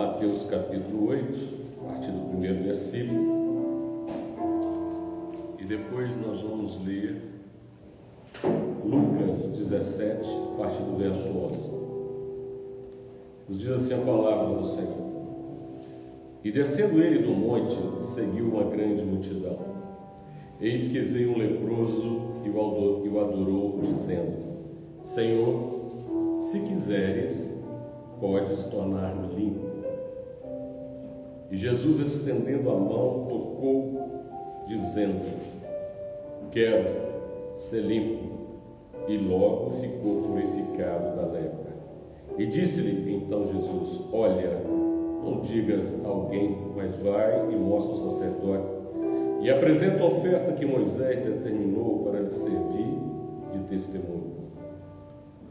Mateus capítulo 8, a partir do primeiro versículo, e depois nós vamos ler Lucas 17, a partir do verso 11. Nos diz assim a palavra do Senhor: E descendo ele do monte, seguiu uma grande multidão. Eis que veio um leproso e o adorou, dizendo: Senhor, se quiseres, podes tornar-me limpo. E Jesus, estendendo a mão, tocou, dizendo: Quero ser limpo. E logo ficou purificado da lepra. E disse-lhe então Jesus: Olha, não digas a alguém, mas vai e mostra ao sacerdote e apresenta a oferta que Moisés determinou para lhe servir de testemunho.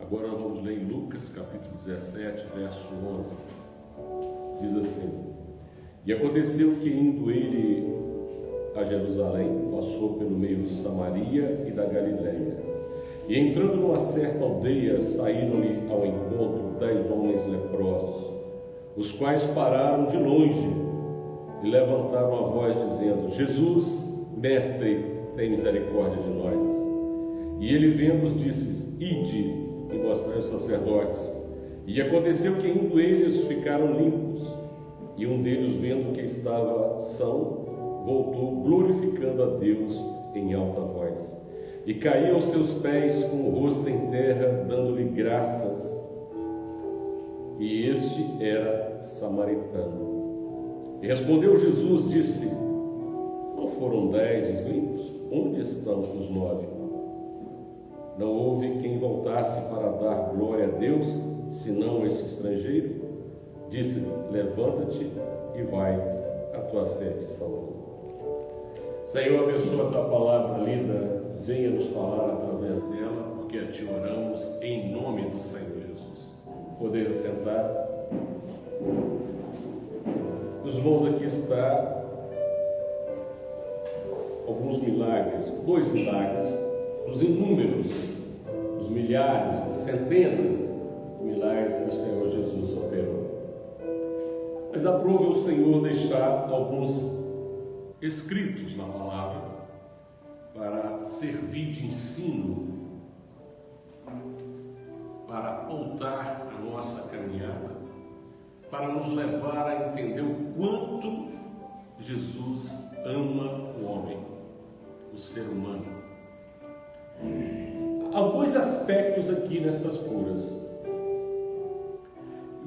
Agora nós vamos ler em Lucas capítulo 17, verso 11. Diz assim: E aconteceu que, indo ele a Jerusalém, passou pelo meio de Samaria e da Galileia. E entrando numa certa aldeia, saíram-lhe ao encontro 10 homens leprosos, os quais pararam de longe e levantaram a voz, dizendo: Jesus, mestre, tem misericórdia de nós. E ele, vendo-os, disse-lhes: Ide e mostrai aos sacerdotes. E aconteceu que, indo eles, ficaram limpos. E um deles, vendo que estava são, voltou, glorificando a Deus em alta voz. E caiu aos seus pés com o rosto em terra, dando-lhe graças. E este era samaritano. E respondeu Jesus, disse: Não foram 10 limpos? Onde estão os 9? Não houve quem voltasse para dar glória a Deus, senão este estrangeiro? Disse-lhe: Levanta-te e vai, a tua fé te salvou. Senhor, abençoa a tua palavra lida, venha nos falar através dela, porque a ti oramos em nome do Senhor Jesus. Poder sentar. Nos mãos aqui está alguns milagres, 2 milagres, dos inúmeros, dos milhares, das centenas de milagres que o Senhor Jesus operou. Mas aprove o Senhor deixar alguns escritos na palavra para servir de ensino, para pautar a nossa caminhada, para nos levar a entender o quanto Jesus ama o homem, o ser humano. Há 2 aspectos aqui nestas curas.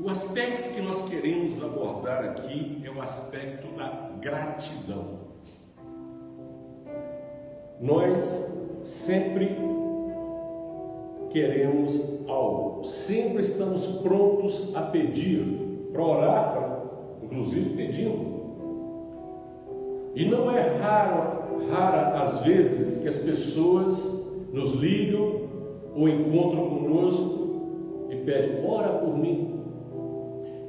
O aspecto que nós queremos abordar aqui é o aspecto da gratidão. Nós sempre queremos algo, sempre estamos prontos a pedir, para orar, inclusive pedindo. E não é rara as vezes que as pessoas nos ligam ou encontram conosco e pedem: ora por mim,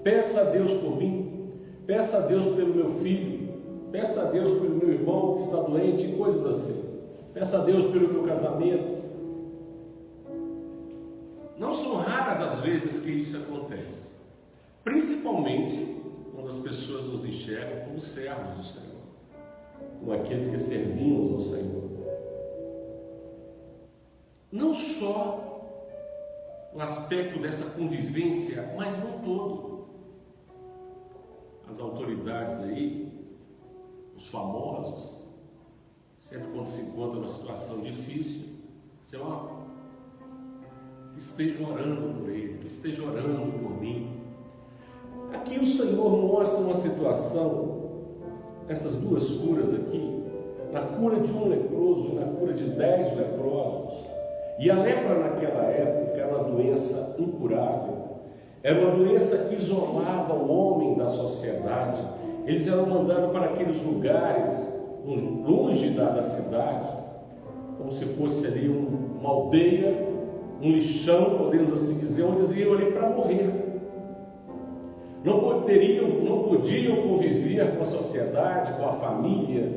peça a Deus por mim, peça a Deus pelo meu filho, peça a Deus pelo meu irmão que está doente, e coisas assim. Peça a Deus pelo meu casamento. Não são raras as vezes que isso acontece, principalmente quando as pessoas nos enxergam como servos do Senhor, como aqueles que servimos ao Senhor. Não só o aspecto dessa convivência, mas no todo. As autoridades aí, os famosos, sempre quando se encontra numa situação difícil, você que esteja orando por ele, que esteja orando por mim. Aqui o Senhor mostra uma situação, essas 2 curas aqui, na cura de um leproso, na cura de 10 leprosos. E a lepra naquela época era uma doença incurável, era uma doença que isolava o homem da sociedade. Eles eram mandados para aqueles lugares longe da cidade, como se fosse ali uma aldeia, um lixão, podemos assim dizer, onde eles iam ali para morrer. Não podiam conviver com a sociedade, com a família,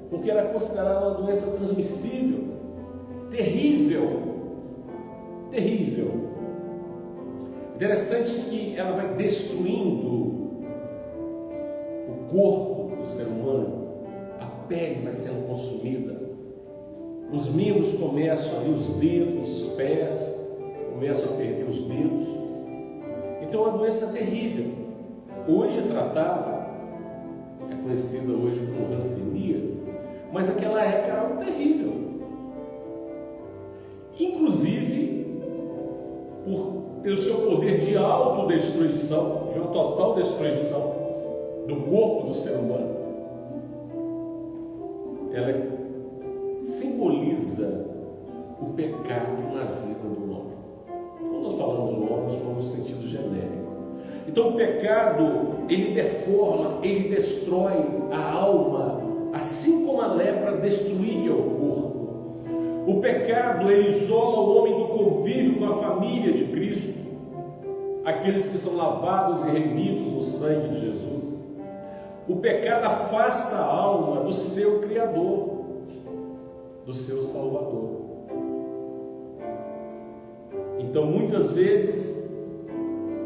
porque era considerada uma doença transmissível, terrível. Interessante que ela vai destruindo corpo do ser humano, a pele vai sendo consumida, os membros começam ali, os dedos, os pés, começam a perder os dedos. Então é uma doença terrível. Hoje é tratável, é conhecida hoje como hanseníase, mas naquela época era algo terrível. Inclusive, pelo seu poder de autodestruição, de uma total destruição do corpo do ser humano, ela simboliza o pecado na vida do homem. Quando nós falamos do homem, nós falamos no sentido genérico. Então o pecado, ele deforma, ele destrói a alma, assim como a lepra destruía o corpo. O pecado, ele isola o homem do convívio com a família de Cristo, aqueles que são lavados e remidos no sangue de Jesus. O pecado afasta a alma do seu Criador, do seu Salvador. Então, muitas vezes,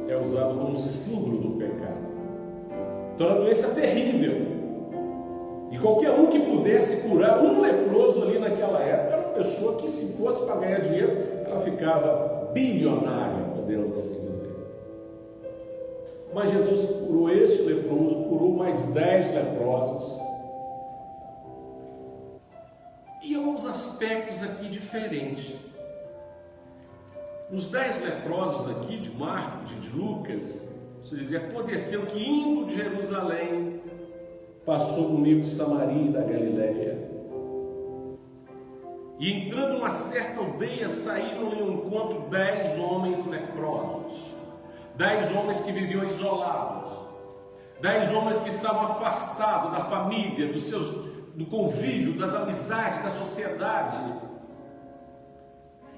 é usado como símbolo do pecado. Então, é uma doença terrível. E qualquer um que pudesse curar um leproso ali naquela época, era uma pessoa que, se fosse para ganhar dinheiro, ela ficava bilionária, podemos assim dizer. Mas Jesus curou este leproso, curou mais 10 leprosos. E há uns aspectos aqui diferentes. Os 10 leprosos aqui de Marcos e de Lucas, isso dizia, aconteceu que indo de Jerusalém, passou no meio de Samaria e da Galiléia. E entrando numa certa aldeia, saíram-lhe ao encontro 10 homens leprosos. 10 homens que viviam isolados. 10 homens que estavam afastados da família, do convívio, das amizades, da sociedade.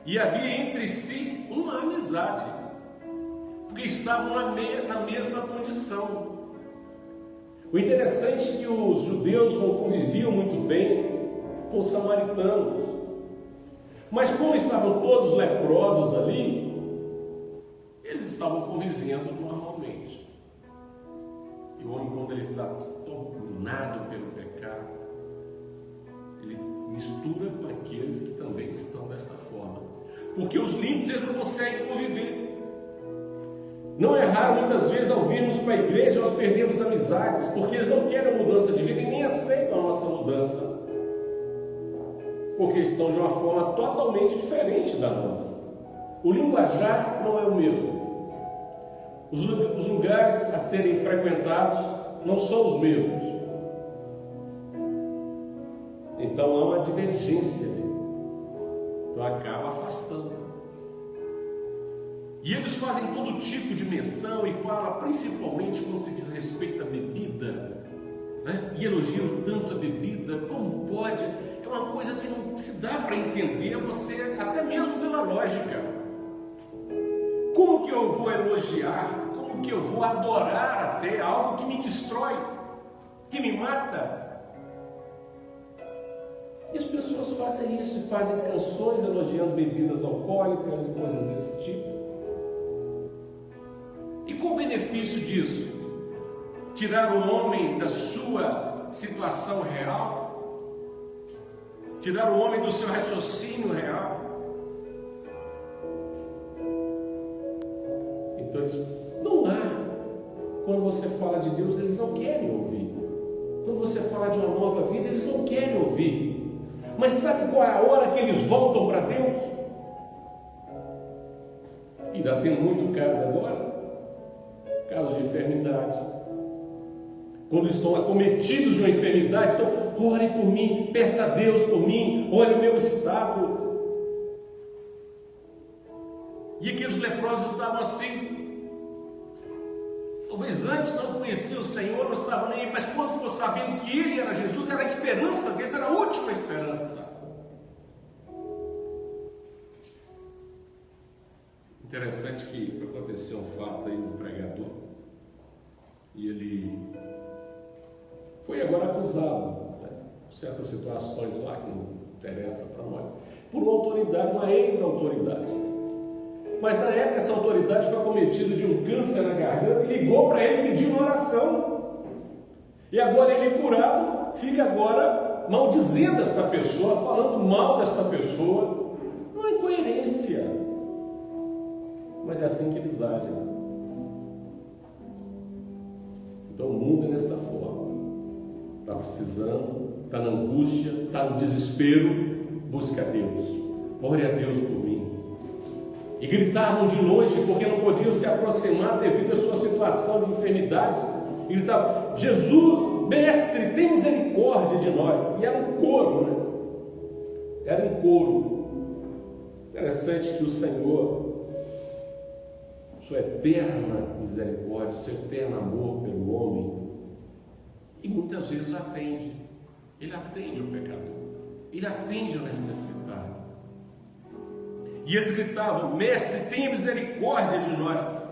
E havia entre si uma amizade, porque estavam na mesma condição. O interessante é que os judeus não conviviam muito bem com os samaritanos, mas como estavam todos leprosos ali, eles estavam convivendo normalmente. E o homem, quando ele está dominado pelo pecado, ele mistura com aqueles que também estão desta forma, porque os limpos eles não conseguem conviver. Não é raro muitas vezes ao virmos para a igreja nós perdemos amizades, porque eles não querem a mudança de vida e nem aceitam a nossa mudança, porque estão de uma forma totalmente diferente da nossa. O linguajar não é o mesmo, os lugares a serem frequentados não são os mesmos. Então há uma divergência, então acaba afastando. E eles fazem todo tipo de menção e falam principalmente quando se diz respeito à bebida, né? E elogiam tanto a bebida. Como pode? É uma coisa que não se dá para entender você, até mesmo pela lógica. Como que eu vou elogiar? Como que eu vou adorar até algo que me destrói, que me mata? E as pessoas fazem isso, fazem canções elogiando bebidas alcoólicas e coisas desse tipo. E qual o benefício disso? Tirar o homem da sua situação real? Tirar o homem do seu raciocínio real? Então não há. Quando você fala de Deus, eles não querem ouvir. Quando você fala de uma nova vida, eles não querem ouvir. Mas sabe qual é a hora que eles voltam para Deus? E ainda tem muito caso agora. Casos de enfermidade. Quando estão acometidos de uma enfermidade, então, ore por mim, peça a Deus por mim, olhe o meu estado. E aqueles leprosos estavam assim. Talvez antes não conheciam o Senhor, não estavam nem aí, mas quando ficou sabendo que Ele era Jesus, era a esperança deles, era a última esperança. Interessante que aconteceu um fato aí no pregador, e ele foi agora acusado, né, por certas situações lá que não interessam para nós, por uma autoridade, uma ex-autoridade. Mas na época essa autoridade foi acometida de um câncer na garganta e ligou para ele pedindo oração. E agora ele curado, fica agora maldizendo esta pessoa, falando mal desta pessoa. Não é incoerência. Mas é assim que eles agem. Então o mundo é dessa forma. Está precisando, está na angústia, está no desespero. Busca a Deus. Ore a Deus por mim. E gritavam de longe porque não podiam se aproximar devido à sua situação de enfermidade. E gritavam: Jesus, mestre, tem misericórdia de nós. E era um coro, né? Era um coro. Interessante que o Senhor, sua eterna misericórdia, seu eterno amor pelo homem, e muitas vezes atende. Ele atende o pecador. Ele atende o necessitado. E eles gritavam: mestre, tenha misericórdia de nós.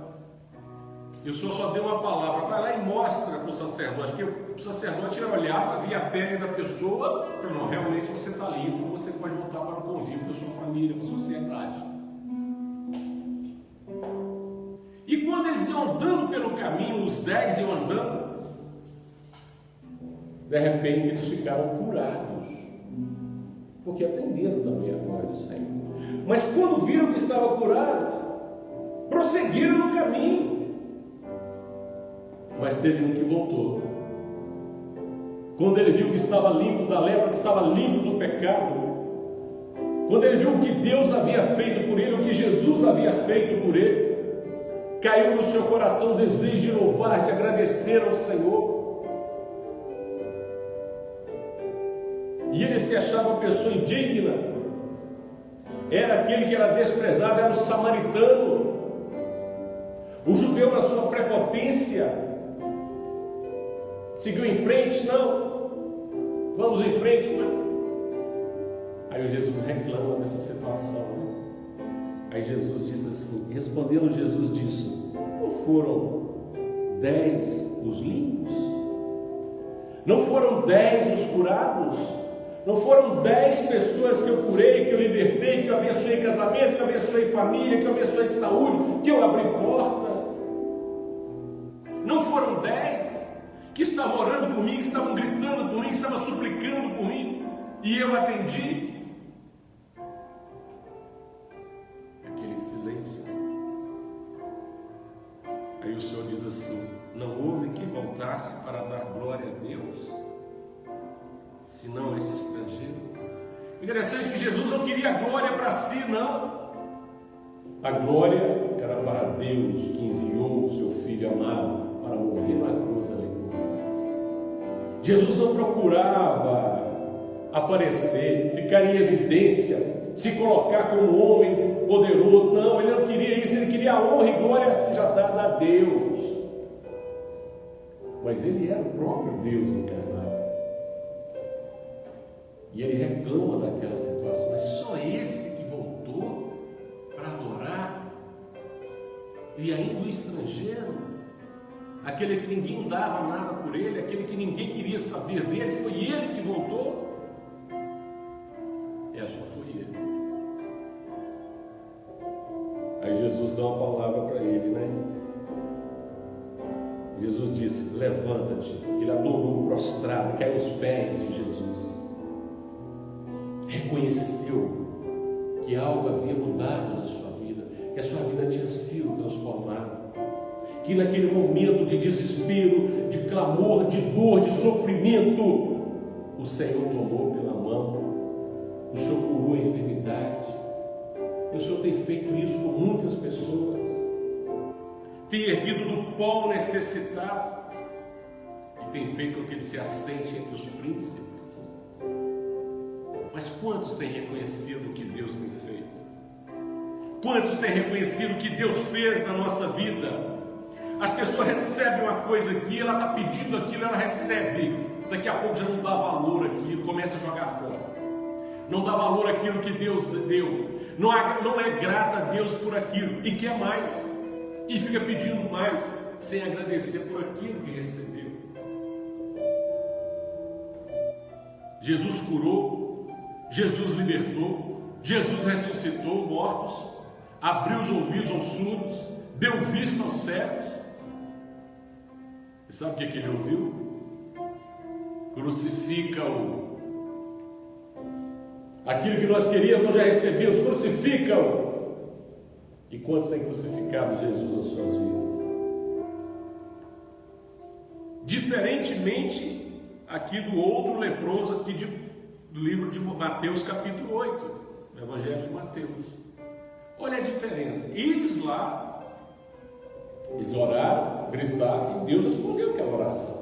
E o Senhor só deu uma palavra: vai lá e mostra para o sacerdote. Porque o sacerdote olhava, via a pele da pessoa e falou: não, realmente você está limpo, você pode voltar para o convívio da sua família, da sociedade. E quando eles iam andando pelo caminho, os 10 iam andando, de repente eles ficaram curados, porque atenderam também a voz do Senhor. Mas quando viram que estava curado, prosseguiram no caminho. Mas teve um que voltou. Quando ele viu que estava limpo da lepra, que estava limpo do pecado, quando ele viu o que Deus havia feito por ele, o que Jesus havia feito por ele, caiu no seu coração o desejo de louvar, de agradecer ao Senhor. E ele se achava uma pessoa indigna. Era aquele que era desprezado, era o samaritano. O judeu, na sua prepotência, seguiu em frente. Não, vamos em frente. Aí Jesus reclama dessa situação. Aí Jesus disse assim, respondendo Jesus disse: não foram 10 os limpos? Não foram 10 os curados? Não foram 10 pessoas que eu curei, que eu libertei, que eu abençoei casamento, que eu abençoei família, que eu abençoei saúde, que eu abri portas? Não foram 10 que estavam orando por mim, que estavam gritando por mim, que estavam suplicando por mim, e eu atendi? Aquele silêncio. Aí o Senhor diz assim: não houve que voltasse para dar glória a Deus, senão esse estrangeiro. Interessante que Jesus não queria a glória para si, não. A glória era para Deus, que enviou o seu Filho amado para morrer na cruz ali por nós. Jesus não procurava aparecer, ficar em evidência, se colocar como homem poderoso. Não, ele não queria isso. Ele queria a honra e glória seja dada a Deus. Mas ele era o próprio Deus encarnado. E ele reclama daquela situação. Mas só esse que voltou para adorar? E ainda o estrangeiro, aquele que ninguém dava nada por ele, aquele que ninguém queria saber dele, foi ele que voltou? Só foi ele. Aí Jesus dá uma palavra para ele, né? Jesus disse: levanta-te. Ele adorou prostrado, caiu aos pés de Jesus. Reconheceu que algo havia mudado na sua vida, que a sua vida tinha sido transformada, que naquele momento de desespero, de clamor, de dor, de sofrimento, o Senhor tomou pela mão, o Senhor curou a enfermidade. O Senhor tem feito isso com muitas pessoas, tem erguido do pó necessitado e tem feito com que ele se assente entre os príncipes. Mas quantos têm reconhecido o que Deus tem feito? Quantos têm reconhecido o que Deus fez na nossa vida? As pessoas recebem uma coisa aqui, ela está pedindo aquilo, ela recebe, daqui a pouco já não dá valor àquilo, começa a jogar fora, não dá valor àquilo que Deus deu, não é grata a Deus por aquilo, e quer mais, e fica pedindo mais, sem agradecer por aquilo que recebeu. Jesus curou, Jesus libertou, Jesus ressuscitou mortos, abriu os ouvidos aos surdos, deu vista aos cegos. E sabe o que ele ouviu? Crucifica-o. Aquilo que nós queríamos, nós já recebemos, crucifica-o. E quantos têm crucificado Jesus nas suas vidas? Diferentemente aqui do outro leproso aqui do livro de Mateus capítulo 8, no Evangelho de Mateus. Olha a diferença. Eles lá, eles oraram, gritaram, e Deus respondeu aquela oração.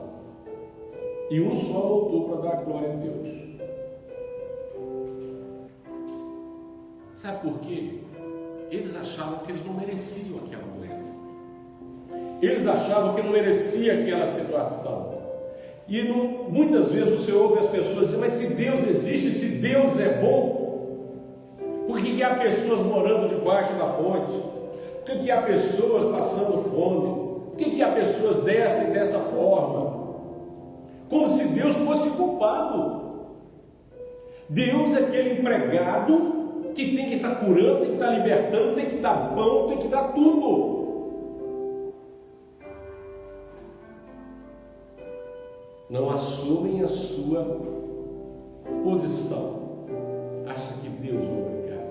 E um só voltou para dar glória a Deus. Sabe por quê? Eles achavam que eles não mereciam aquela doença. Eles achavam que não merecia aquela situação. E muitas vezes você ouve as pessoas dizer, mas se Deus existe, se Deus é bom, por que há pessoas morando debaixo da ponte? Por que há pessoas passando fome? Por que há pessoas dessa e dessa forma? Como se Deus fosse culpado. Deus é aquele empregado que tem que estar curando, tem que estar libertando, tem que dar pão, tem que dar tudo. Não assumem a sua posição. Acha que Deus é obrigado.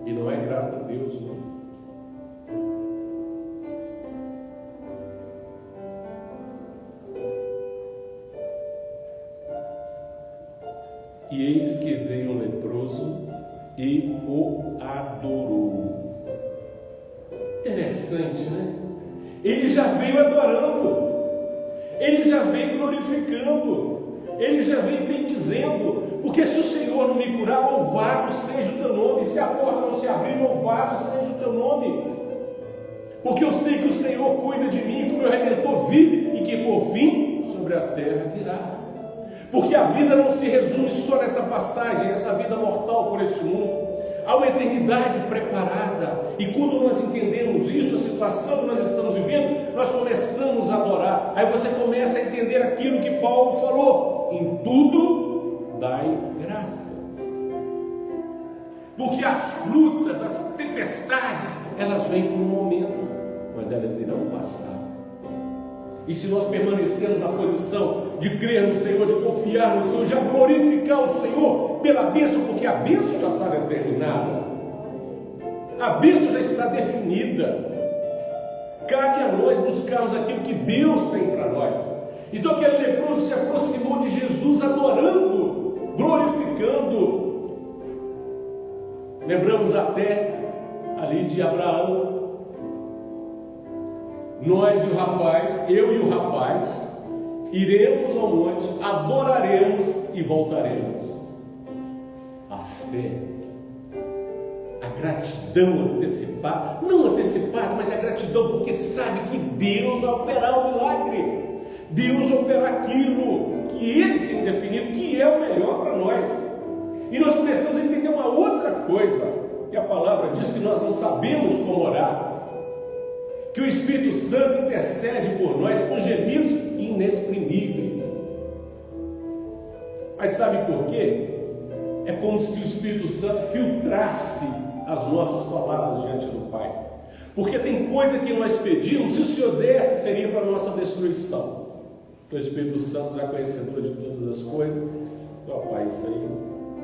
E não é grato a Deus, não. E eis que veio um leproso e o adorou. Interessante, né? Ele já veio adorando, ele já veio glorificando, ele já veio bendizendo, porque se o Senhor não me curar, louvado seja o teu nome. Se a porta não se abrir, louvado seja o teu nome, porque eu sei que o Senhor cuida de mim, que o meu Redentor vive e que por fim sobre a terra virá. Porque a vida não se resume só nessa passagem, essa vida mortal por este mundo. Há uma eternidade preparada. E quando nós entendemos isso, a situação que nós estamos vivendo, nós começamos a adorar. Aí você começa a entender aquilo que Paulo falou: em tudo dai graças. Porque as lutas, as tempestades, elas vêm por um momento, mas elas irão passar. E se nós permanecermos na posição de crer no Senhor, de confiar no Senhor, já glorificar o Senhor pela bênção, porque a bênção já está determinada, a bênção já está definida. Cabe a nós buscarmos aquilo que Deus tem para nós. Então aquele leproso se aproximou de Jesus adorando, glorificando. Lembramos até ali de Abraão. Nós e o rapaz, eu e o rapaz, iremos ao monte, adoraremos e voltaremos. A fé, a gratidão antecipada, não antecipada, mas a gratidão porque sabe que Deus vai operar o milagre, Deus vai operar aquilo que Ele tem definido que é o melhor para nós. E nós começamos a entender uma outra coisa, que a palavra diz que nós não sabemos como orar, que o Espírito Santo intercede por nós com gemidos inexprimíveis. Mas sabe por quê? É como se o Espírito Santo filtrasse as nossas palavras diante do Pai. Porque tem coisa que nós pedimos, se o Senhor desse, seria para a nossa destruição. Então o Espírito Santo, já conhecedor de todas as coisas, Pai, isso aí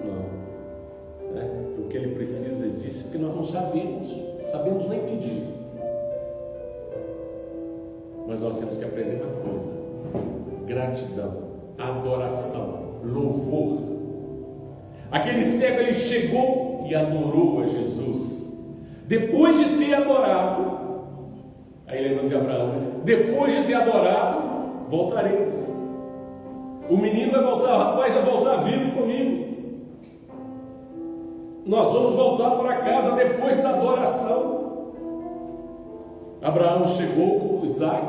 não. Né? O que Ele precisa disso, porque nós não sabemos nem pedir. Mas nós temos que aprender uma coisa: gratidão, adoração, louvor. Aquele cego, ele chegou e adorou a Jesus. Depois de ter adorado, aí lembra de Abraão, né? Depois de ter adorado, voltaremos. O menino vai voltar, o rapaz vai voltar vivo comigo. Nós vamos voltar para casa depois da adoração. Abraão chegou com Isaac,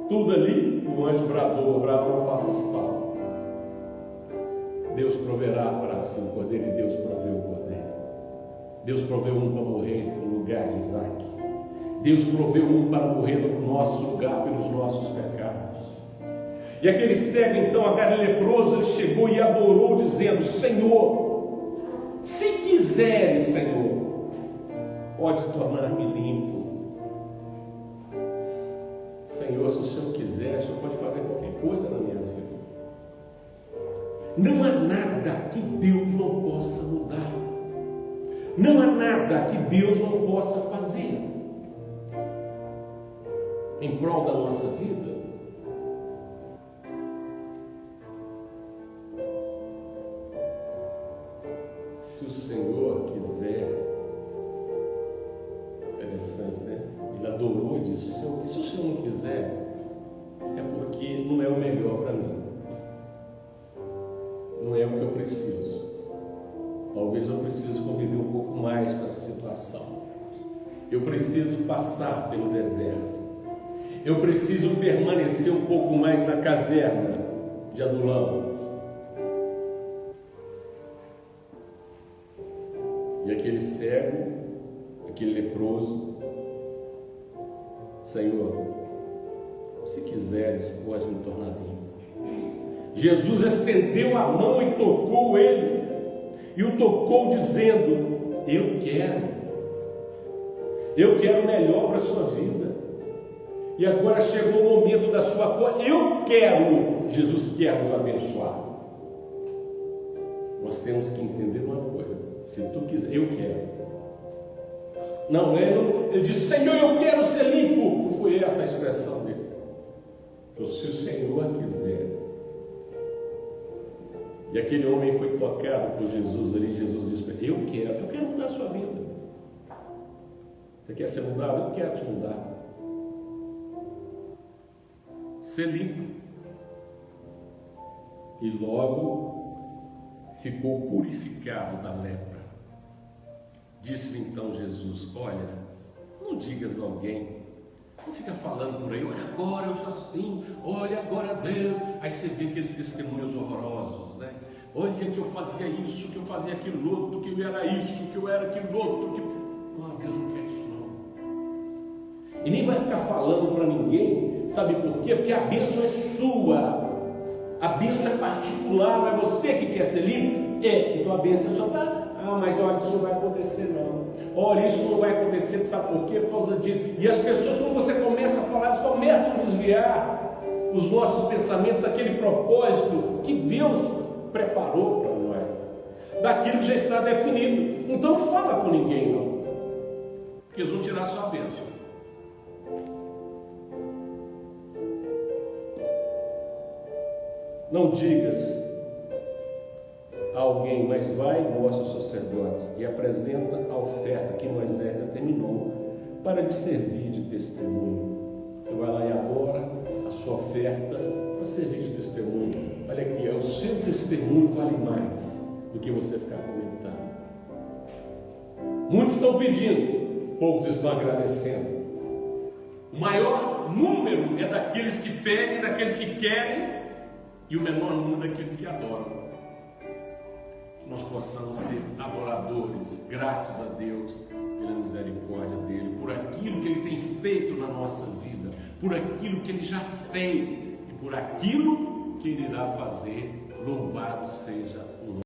tudo ali, o anjo bradou: Abraão, não faças tal. Deus proverá para si o cordeiro, e Deus proveu o cordeiro. Deus proveu um para morrer no lugar de Isaac. Deus proveu um para morrer no nosso lugar pelos nossos pecados. E aquele cego, então, aquele leproso, ele chegou e adorou, dizendo: Senhor, se quiseres, Senhor, podes tornar-me limpo. Senhor, se o Senhor quiser, o Senhor pode fazer qualquer coisa na minha vida. Não há nada que Deus não possa mudar. Não há nada que Deus não possa fazer em prol da nossa vida. Se o Senhor quiser, interessante, né? Ele adorou e disse: se o Senhor não quiser, é porque não é o melhor para mim. Não é o que eu preciso. Talvez eu precise conviver um pouco mais com essa situação. Eu preciso passar pelo deserto. Eu preciso permanecer um pouco mais na caverna de Adulão. E aquele cego, aquele leproso: Senhor, se quiseres, pode me tornar limpo. Jesus estendeu a mão e tocou ele, e o tocou dizendo: eu quero o melhor para a sua vida, e agora chegou o momento da sua cura. Jesus quer nos abençoar. Nós temos que entender uma coisa: se tu quiser, eu quero. Não, ele disse: Senhor, eu quero ser limpo. Não foi essa a expressão dele. Então, se o Senhor quiser. E aquele homem foi tocado por Jesus ali. Jesus disse para ele: eu quero mudar a sua vida. Você quer ser mudado? Eu quero te mudar. Ser limpo. E logo ficou purificado da lepra. Disse-lhe então Jesus: olha, não digas a alguém, não fica falando por aí: olha, agora eu sou assim, olha, agora Deus. Aí você vê aqueles testemunhos horrorosos, né? Olha que eu fazia isso, que eu fazia aquilo outro, que eu era isso, que eu era aquilo outro. Não, Deus não quer isso não. E nem vai ficar falando para ninguém, sabe por quê? Porque a bênção é sua. A bênção é particular, não é você que quer ser livre? Então a bênção é só para... mas olha, isso não vai acontecer não. Olha, isso não vai acontecer, sabe por quê? Por causa disso. E as pessoas, quando você começa a falar, elas começam a desviar os nossos pensamentos daquele propósito que Deus preparou para nós, daquilo que já está definido. Então não fala com ninguém não, porque eles vão tirar a sua bênção. Não digas a alguém, mas vai e mostra aos sacerdotes e apresenta a oferta que Moisés determinou para lhe servir de testemunho. Você vai lá e adora a sua oferta para servir de testemunho. Olha aqui, o seu testemunho vale mais do que você ficar comentando. Muitos estão pedindo, poucos estão agradecendo. O maior número é daqueles que pedem, daqueles que querem, e o menor número daqueles que adoram. Que nós possamos ser adoradores, gratos a Deus pela misericórdia dele, por aquilo que ele tem feito na nossa vida, por aquilo que ele já fez e por aquilo que ele irá fazer. Louvado seja